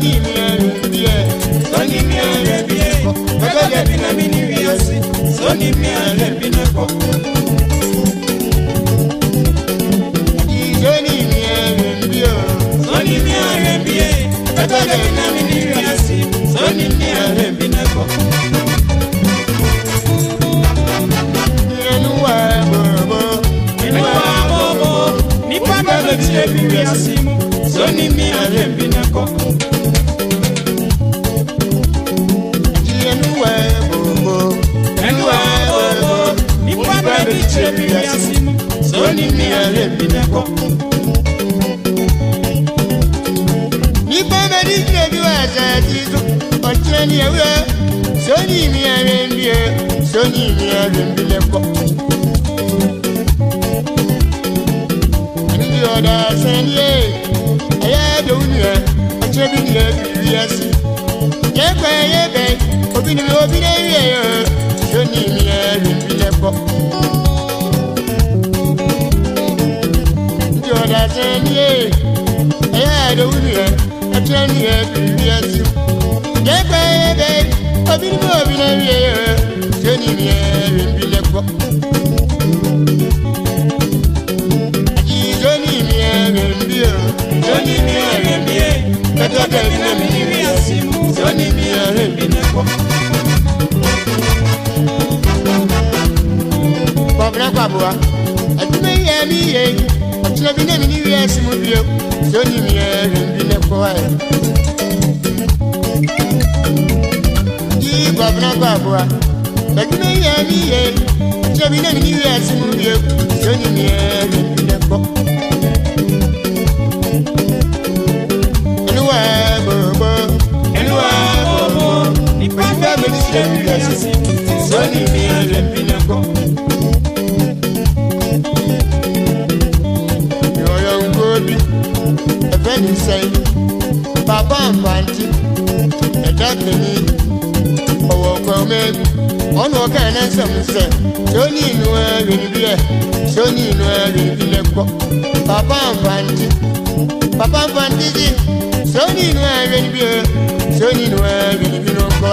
Soni mi arembie, Soni mi arembie, Baba debi na mini wiasi, Soni mi arembie ko. Soni mi arembie, Soni mi arembie, Baba debi na mini wiasi, Soni mi arembie ko. Enuwa bobo, ni Baba debi na mini wiasi, Soni mi arembie ko. Soni mi arembie ko. Ni baba di trebi wa satizo, ocheni ewe. Soni mi arembie ko. Ni oda senie, aya do unia, ochebi ni ebiasi. Yekwe yebe, obini yo. Soni mi arembie ko. Senie, aya do unia, ocheni ebiasi. Yekwe yebe, obini yo. Soni mi arembie ko. Soni mi arembie, Baba debi na mini wiasi, Soni mi arembie ko. Bobra kwabua, adume ye mi ye, ochina bi na mini wiasi mu bio, Soni mi arembie ko ai. Bobra kwabua, adume ye mi ye, ochina bi na mini wiasi mu bio, Soni mi arembie ko. Ni Baba debi na mini wiasi, Soni mi arembie ko. Eveni say, Papa Mpanti, Edakini, Owokome, Ono kana samse, Soni no arembie, Soni no arembie ko. Papa Mpanti, Soni no arembie, Soni no arembie no ko.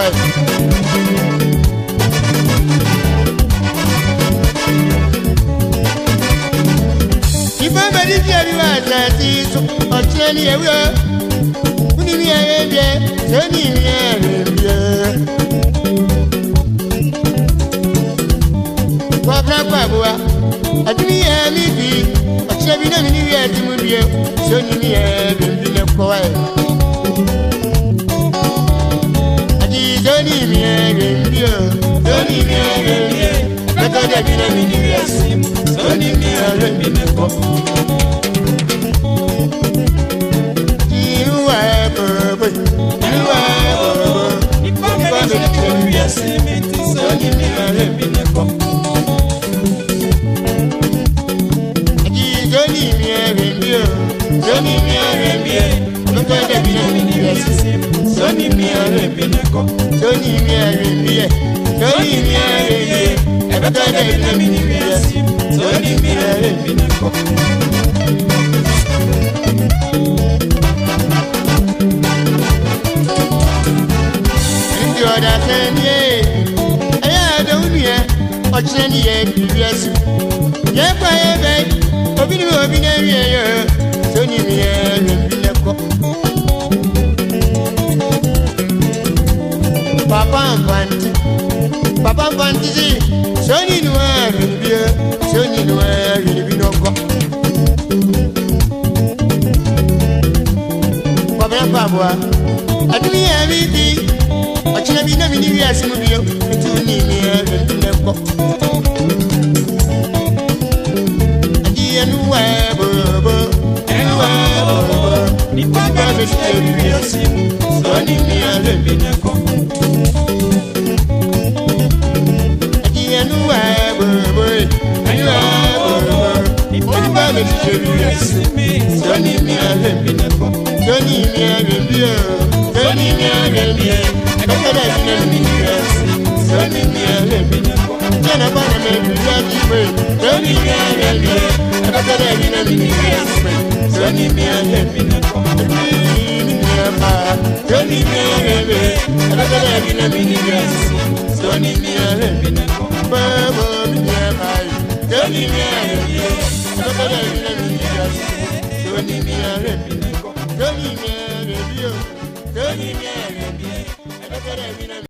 Baba di trebi wa satizo, ocheni ewe. Uni mi arembie, Soni mi arembie. Bobra kwabua, adumi ye mi bi, ocheni na mini wiasi mu bio, Soni mi arembie ko ai. Soni mi arembie, Baba debi na mini wiasi, Soni mi arembie ko. Ni Baba debi na mini wiasi, Soni mi arembie ko. Soni mi arembie, Baba debi na mini wiasi, Soni mi arembie ko. Soni mi arembie, Baba debi na mini wiasi, Soni mi arembie ko. Ndi oda senie, aya do unia, ocheni ebiasi. Yekwa yebe, obini na wiye, Soni mi arembie ko. Papa Mpanti, Soni no arembie, Soni no arembie no ko. Bobra kwabua, adumi ye mi bi, ochina bi na mini wiasi mu bio, Soni mi arembie ko. Enuwa bobo, ni Baba debi na mini wiasi, Soni mi arembie ko. Enuwa bobo, ni Baba debi na mini wiasi, Soni mi arembie ko. Soni mi arembie, Baba debi na mini wiasi, Soni mi arembie ko. Jana bana me biaji we, Soni mi arembie, Baba debi na mini wiasi, Soni mi arembie ko. Tony me arebe, abagala bina minigas. Tony me arebe, babo me abai. Tony me arebe, abagala bina minigas. Tony me arebe, Tony me arebe, Tony me arebe, abagala bina.